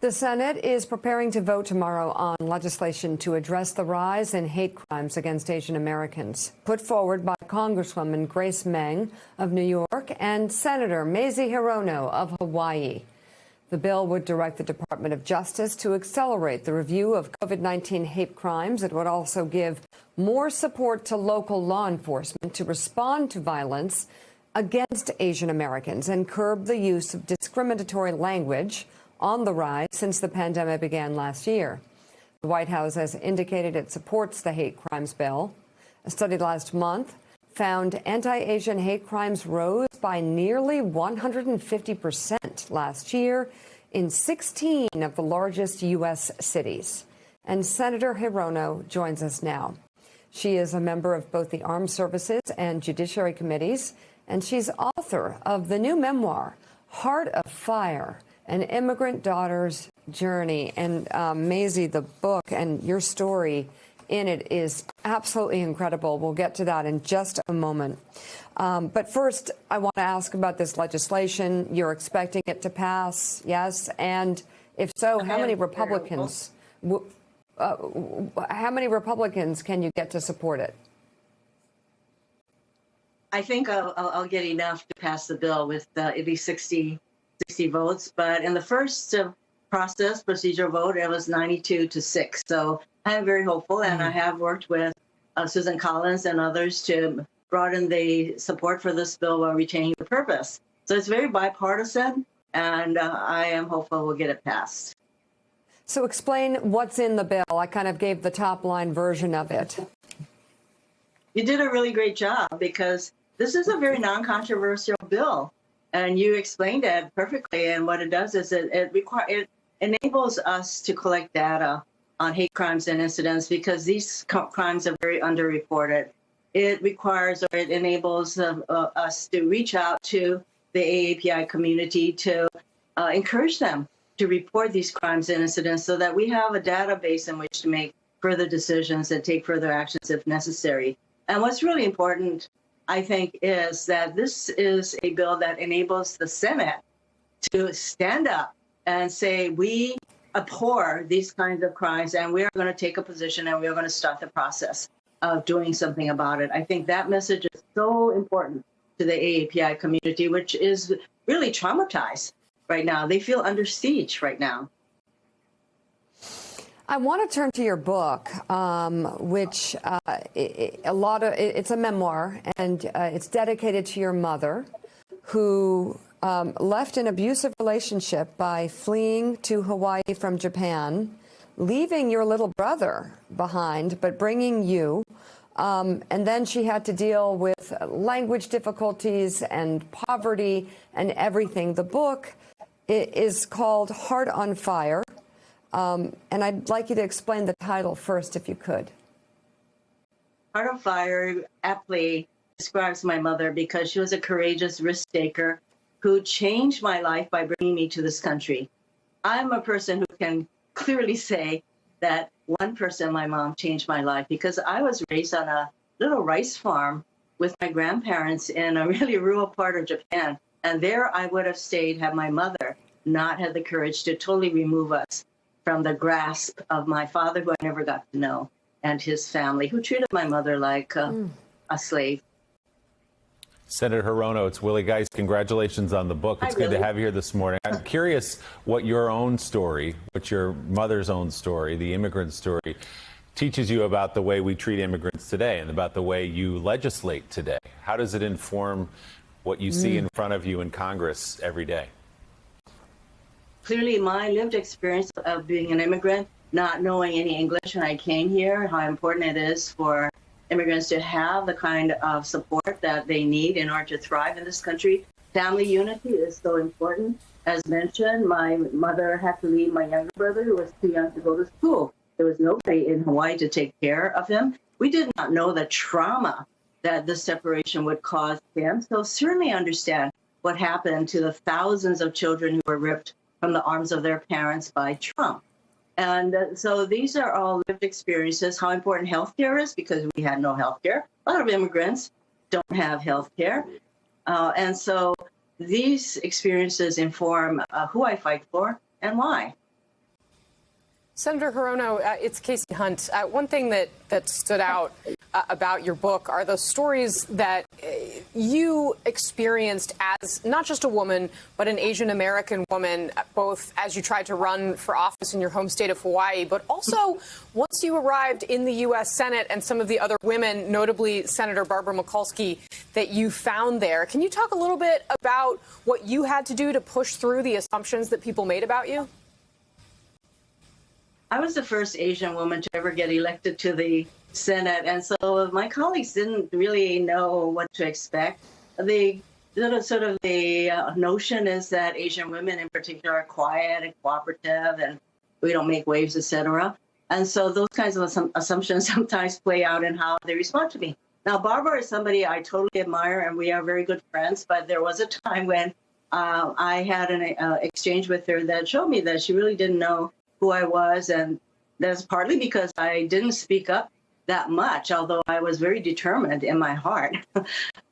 The Senate is preparing to vote tomorrow on legislation to address the rise in hate crimes against Asian Americans, put forward by Congresswoman Grace Meng of New York and Senator Mazie Hirono of Hawaii. The bill would direct the Department of Justice to accelerate the review of COVID-19 hate crimes. It would also give more support to local law enforcement to respond to violence against Asian Americans and curb the use of discriminatory language on the rise since the pandemic began last year. The White House has indicated it supports the hate crimes bill. A study last month found anti-Asian hate crimes rose by nearly 150% last year in 16 of the largest U.S. cities. And Senator Hirono joins us now. She is a member of both the Armed Services and Judiciary Committees, and she's author of the new memoir, Heart of Fire: An Immigrant Daughter's Journey. And Mazie, the book and your story in it is absolutely incredible. We'll get to that in just a moment. But first, I want to ask about this legislation. You're expecting it to pass, yes? And if so, how many Republicans can you get to support it? I think I'll get enough to pass the bill with at least 60 votes, but in the first procedural vote, it was 92-6. So I am very hopeful, and I have worked with Susan Collins and others to broaden the support for this bill while retaining the purpose. So it's very bipartisan, and I am hopeful we'll get it passed. So explain what's in the bill. I kind of gave the top line version of it. You did a really great job, because this is a very non-controversial bill. And you explained it perfectly. And what it does is it enables us to collect data on hate crimes and incidents, because these crimes are very underreported. It requires, or it enables us to reach out to the AAPI community to encourage them to report these crimes and incidents, so that we have a database in which to make further decisions and take further actions if necessary. And what's really important, I think, is that this is a bill that enables the Senate to stand up and say, we abhor these kinds of crimes, and we are going to take a position, and we are going to start the process of doing something about it. I think that message is so important to the AAPI community, which is really traumatized right now. They feel under siege right now. I want to turn to your book, which it's a memoir, and it's dedicated to your mother, who left an abusive relationship by fleeing to Hawaii from Japan, leaving your little brother behind, but bringing you. And then she had to deal with language difficulties and poverty and everything. The book is called Heart on Fire. And I'd like you to explain the title first, if you could. Heart of Fire aptly describes my mother, because she was a courageous risk taker who changed my life by bringing me to this country. I'm a person who can clearly say that one person, my mom, changed my life, because I was raised on a little rice farm with my grandparents in a really rural part of Japan. And there I would have stayed had my mother not had the courage to totally remove us from the grasp of my father, who I never got to know, and his family, who treated my mother like a slave. Senator Hirono, it's Willie Geist. Congratulations on the book. It's good to have you here this morning. I'm curious what your own story, what your mother's own story, the immigrant story, teaches you about the way we treat immigrants today and about the way you legislate today. How does it inform what you see in front of you in Congress every day? Clearly, my lived experience of being an immigrant, not knowing any English when I came here, how important it is for immigrants to have the kind of support that they need in order to thrive in this country. Family unity is so important. As mentioned, my mother had to leave my younger brother, who was too young to go to school. There was nobody in Hawaii to take care of him. We did not know the trauma that this separation would cause him. So certainly understand what happened to the thousands of children who were ripped from the arms of their parents by Trump. And so these are all lived experiences, how important healthcare is, because we had no healthcare. A lot of immigrants don't have healthcare. And so these experiences inform who I fight for and why. Senator Hirono, it's Casey Hunt. One thing that stood out about your book are the stories that you experienced as not just a woman, but an Asian American woman, both as you tried to run for office in your home state of Hawaii, but also once you arrived in the U.S. Senate and some of the other women, notably Senator Barbara Mikulski, that you found there. Can you talk a little bit about what you had to do to push through the assumptions that people made about you? I was the first Asian woman to ever get elected to the Senate, and so my colleagues didn't really know what to expect. The notion is that Asian women in particular are quiet and cooperative, and we don't make waves, etc. And so those kinds of assumptions sometimes play out in how they respond to me. Now, Barbara is somebody I totally admire, and we are very good friends, but there was a time when I had an exchange with her that showed me that she really didn't know who I was, and that's partly because I didn't speak up that much, although I was very determined in my heart.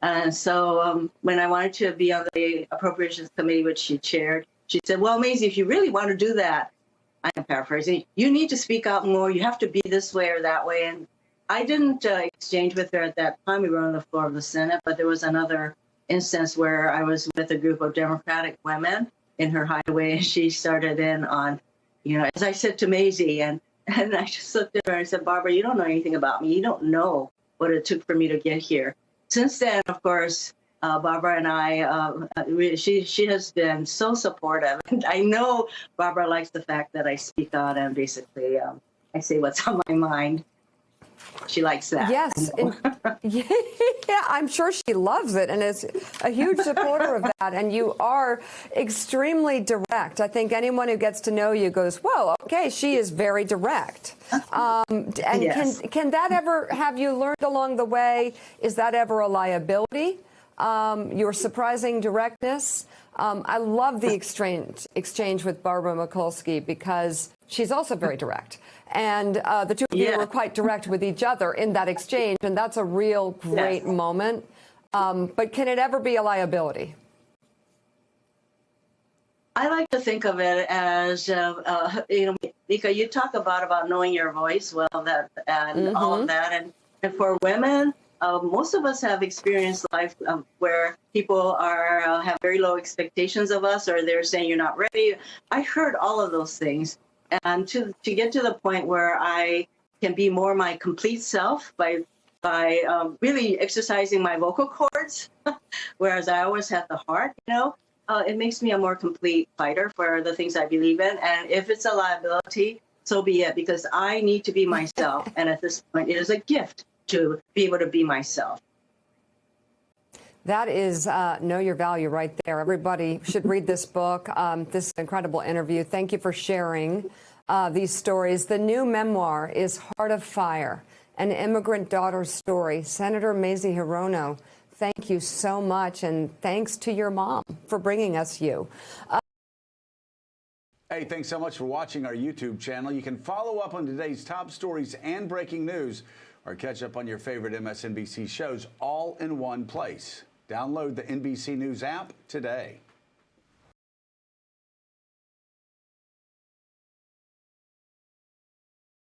And so when I wanted to be on the Appropriations Committee, which she chaired, she said, well, Mazie, if you really want to do that, I'm paraphrasing, you need to speak out more, you have to be this way or that way. And I didn't exchange with her at that time. We were on the floor of the Senate, but there was another instance where I was with a group of Democratic women in her hideaway, and she started in on, as I said to Mazie, and I just looked at her and I said, Barbara, you don't know anything about me. You don't know what it took for me to get here. Since then, of course, Barbara and I, she has been so supportive. And I know Barbara likes the fact that I speak out and basically I say what's on my mind. She likes that. Yes. Yeah, I'm sure she loves it and is a huge supporter of that. And you are extremely direct. I think anyone who gets to know you goes, whoa, okay, she is very direct. And yes. Can that ever have you learned along the way? Is that ever a liability? Your surprising directness? I love the exchange with Barbara Mikulski because she's also very direct. And the two of you were quite direct with each other in that exchange, and that's a real great moment. But can it ever be a liability? I like to think of it as, Mika, you talk about knowing your voice, well, that and all of that. And for women, most of us have experienced life where people have very low expectations of us, or they're saying you're not ready. I heard all of those things. And to get to the point where I can be more my complete self by really exercising my vocal cords, whereas I always had the heart, it makes me a more complete fighter for the things I believe in. And if it's a liability, so be it, because I need to be myself. And at this point, it is a gift to be able to be myself. That is Know Your Value right there. Everybody should read this book, this incredible interview. Thank you for sharing these stories. The new memoir is Heart of Fire, an immigrant daughter's story. Senator Mazie Hirono, thank you so much, and thanks to your mom for bringing us you. Hey, thanks so much for watching our YouTube channel. You can follow up on today's top stories and breaking news, or catch up on your favorite MSNBC shows all in one place. Download the NBC News app today.